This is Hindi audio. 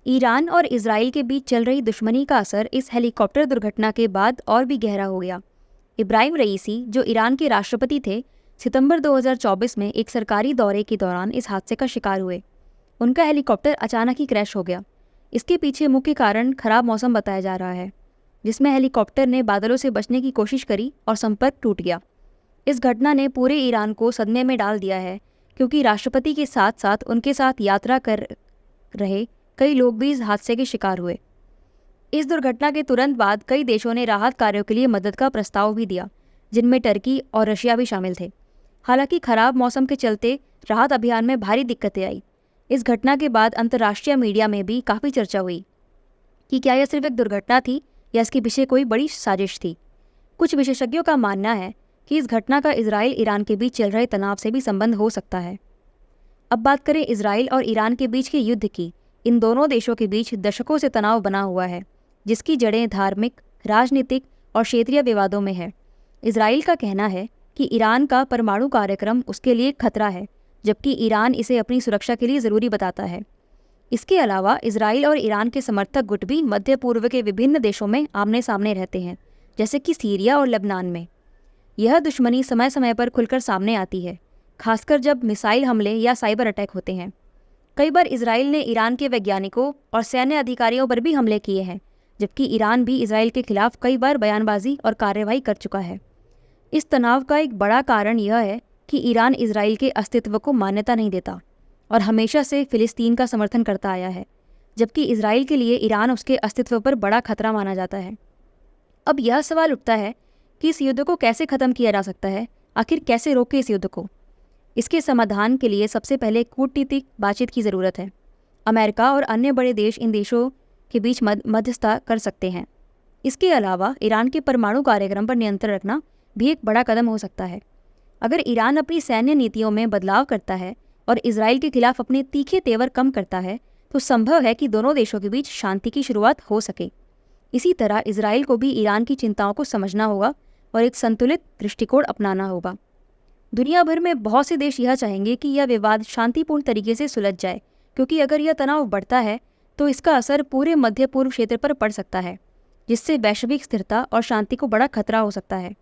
ईरान और इजराइल के बीच चल रही दुश्मनी का असर इस हेलीकॉप्टर दुर्घटना के बाद और भी गहरा हो गया। इब्राहिम रईसी, जो ईरान के राष्ट्रपति थे, सितंबर 2024 में एक सरकारी दौरे के दौरान इस हादसे का शिकार हुए। उनका हेलीकॉप्टर अचानक ही क्रैश हो गया। इसके पीछे मुख्य कारण खराब मौसम बताया जा रहा है, जिसमें हेलीकॉप्टर ने बादलों से बचने की कोशिश करी और संपर्क टूट गया। इस घटना ने पूरे ईरान को सदमे में डाल दिया है, क्योंकि राष्ट्रपति के साथ साथ उनके साथ यात्रा कर रहे कई लोग भी इस हादसे के शिकार हुए। इस दुर्घटना के तुरंत बाद कई देशों ने राहत कार्यों के लिए मदद का प्रस्ताव भी दिया, जिनमें टर्की और रशिया भी शामिल थे। हालांकि खराब मौसम के चलते राहत अभियान में भारी दिक्कतें आई। इस घटना के बाद अंतर्राष्ट्रीय मीडिया में भी काफ़ी चर्चा हुई कि क्या यह सिर्फ एक दुर्घटना थी या इसके पीछे कोई बड़ी साजिश थी। कुछ विशेषज्ञों का मानना है कि इस घटना का इजराइल ईरान के बीच चल रहे तनाव से भी संबंध हो सकता है। अब बात करें इजराइल और ईरान के बीच के युद्ध की। इन दोनों देशों के बीच दशकों से तनाव बना हुआ है, जिसकी जड़ें धार्मिक, राजनीतिक और क्षेत्रीय विवादों में है। इजराइल का कहना है कि ईरान का परमाणु कार्यक्रम उसके लिए खतरा है, जबकि ईरान इसे अपनी सुरक्षा के लिए ज़रूरी बताता है। इसके अलावा इजराइल और ईरान के समर्थक गुट भी मध्य पूर्व के विभिन्न देशों में आमने सामने रहते हैं, जैसे कि सीरिया और लेबनान में। यह दुश्मनी समय समय पर खुलकर सामने आती है, खासकर जब मिसाइल हमले या साइबर अटैक होते हैं। कई बार इजराइल ने ईरान के वैज्ञानिकों और सैन्य अधिकारियों पर भी हमले किए हैं, जबकि ईरान भी इजराइल के खिलाफ कई बार बयानबाजी और कार्रवाई कर चुका है। इस तनाव का एक बड़ा कारण यह है कि ईरान इजराइल के अस्तित्व को मान्यता नहीं देता और हमेशा से फिलिस्तीन का समर्थन करता आया है, जबकि इजराइल के लिए ईरान उसके अस्तित्व पर बड़ा खतरा माना जाता है। अब यह सवाल उठता है कि इस युद्ध को कैसे ख़त्म किया जा सकता है। आखिर कैसे रोके इस युद्ध को? इसके समाधान के लिए सबसे पहले कूटनीतिक बातचीत की ज़रूरत है। अमेरिका और अन्य बड़े देश इन देशों के बीच मध्यस्थता कर सकते हैं। इसके अलावा ईरान के परमाणु कार्यक्रम पर नियंत्रण रखना भी एक बड़ा कदम हो सकता है। अगर ईरान अपनी सैन्य नीतियों में बदलाव करता है और इजराइल के खिलाफ अपने तीखे तेवर कम करता है, तो संभव है कि दोनों देशों के बीच शांति की शुरुआत हो सके। इसी तरह इजराइल को भी ईरान की चिंताओं को समझना होगा और एक संतुलित दृष्टिकोण अपनाना होगा। दुनिया भर में बहुत से देश यह चाहेंगे कि यह विवाद शांतिपूर्ण तरीके से सुलझ जाए, क्योंकि अगर यह तनाव बढ़ता है तो इसका असर पूरे मध्य पूर्व क्षेत्र पर पड़ सकता है, जिससे वैश्विक स्थिरता और शांति को बड़ा खतरा हो सकता है।